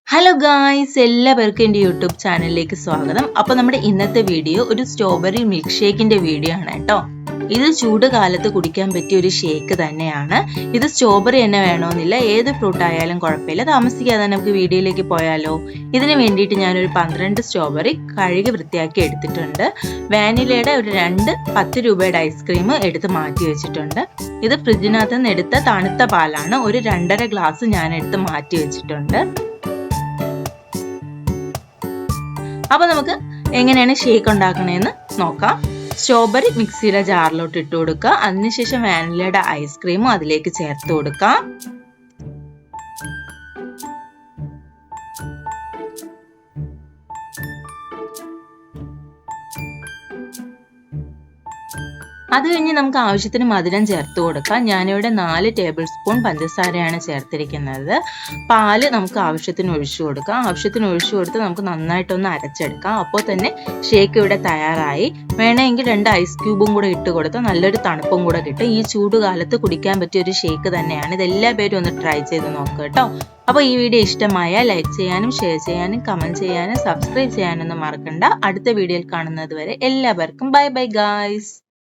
Hello guys, എല്ലാവർക്കും എൻ്റെ YouTube ചാനലിലേക്ക് സ്വാഗതം. അപ്പോൾ നമ്മുടെ ഇന്നത്തെ വീഡിയോ ഒരു സ്ട്രോബെറി മിൽക്ക് ഷേക്കിൻ്റെ വീഡിയോ ആണ് കേട്ടോ. ഇത് ചൂട് കാലത്ത് കുടിക്കാൻ പറ്റിയ ഒരു ഷേക്ക് തന്നെയാണ്. ഇത് സ്ട്രോബെറി തന്നെ വേണമെന്നില്ല, ഏത് ഫ്രൂട്ട് ആയാലും കുഴപ്പമില്ല. താമസിക്കാതെ നമുക്ക് വീഡിയോയിലേക്ക് പോയാലോ. ഇതിന് വേണ്ടിയിട്ട് ഞാനൊരു 12 സ്ട്രോബെറി കഴുകി വൃത്തിയാക്കി എടുത്തിട്ടുണ്ട്. വാനിലയുടെ ഒരു 10 രൂപയുടെ ഐസ്ക്രീം എടുത്ത് മാറ്റി വെച്ചിട്ടുണ്ട്. ഇത് ഫ്രിഡ്ജിനകത്ത് നിന്ന് എടുത്ത തണുത്ത പാലാണ്. ഒരു 2.5 ഗ്ലാസ് ഞാൻ എടുത്ത് മാറ്റി വെച്ചിട്ടുണ്ട്. അപ്പോൾ നമുക്ക് എങ്ങനെയാണ് ഷേക്ക് ഉണ്ടാക്കണതെന്ന് നോക്കാം. സ്ട്രോബെറി മിക്സിയുടെ ജാറിലോട്ട് ഇട്ട് കൊടുക്കുക. അതിനുശേഷം വാനിലയുടെ ഐസ്ക്രീമും അതിലേക്ക് ചേർത്ത് കൊടുക്കാം. അത് കഴിഞ്ഞ് നമുക്ക് ആവശ്യത്തിന് മധുരം ചേർത്ത് കൊടുക്കാം. ഞാനിവിടെ 4 ടേബിൾ സ്പൂൺ പഞ്ചസാരയാണ് ചേർത്തിരിക്കുന്നത്. പാല് നമുക്ക് ആവശ്യത്തിന് ഒഴിച്ചു കൊടുക്കാം. ആവശ്യത്തിന് ഒഴിച്ചു കൊടുത്ത് നമുക്ക് നന്നായിട്ടൊന്ന് അരച്ചെടുക്കാം. അപ്പോൾ തന്നെ ഷേക്ക് ഇവിടെ തയ്യാറായി. വേണമെങ്കിൽ 2 ഐസ് ക്യൂബും കൂടെ ഇട്ട് കൊടുത്താൽ നല്ലൊരു തണുപ്പും കൂടെ കിട്ടും. ഈ ചൂടുകാലത്ത് കുടിക്കാൻ പറ്റിയ ഒരു ഷേക്ക് തന്നെയാണ്. ഇതെല്ലാ പേരും ഒന്ന് ട്രൈ ചെയ്ത് നോക്കുക കേട്ടോ. അപ്പോൾ ഈ വീഡിയോ ഇഷ്ടമായ ലൈക്ക് ചെയ്യാനും ഷെയർ ചെയ്യാനും കമൻറ്റ് ചെയ്യാനും സബ്സ്ക്രൈബ് ചെയ്യാനൊന്നും മറക്കണ്ട. അടുത്ത വീഡിയോയിൽ കാണുന്നത് വരെ എല്ലാവർക്കും ബൈ ബൈ ഗായ്സ്.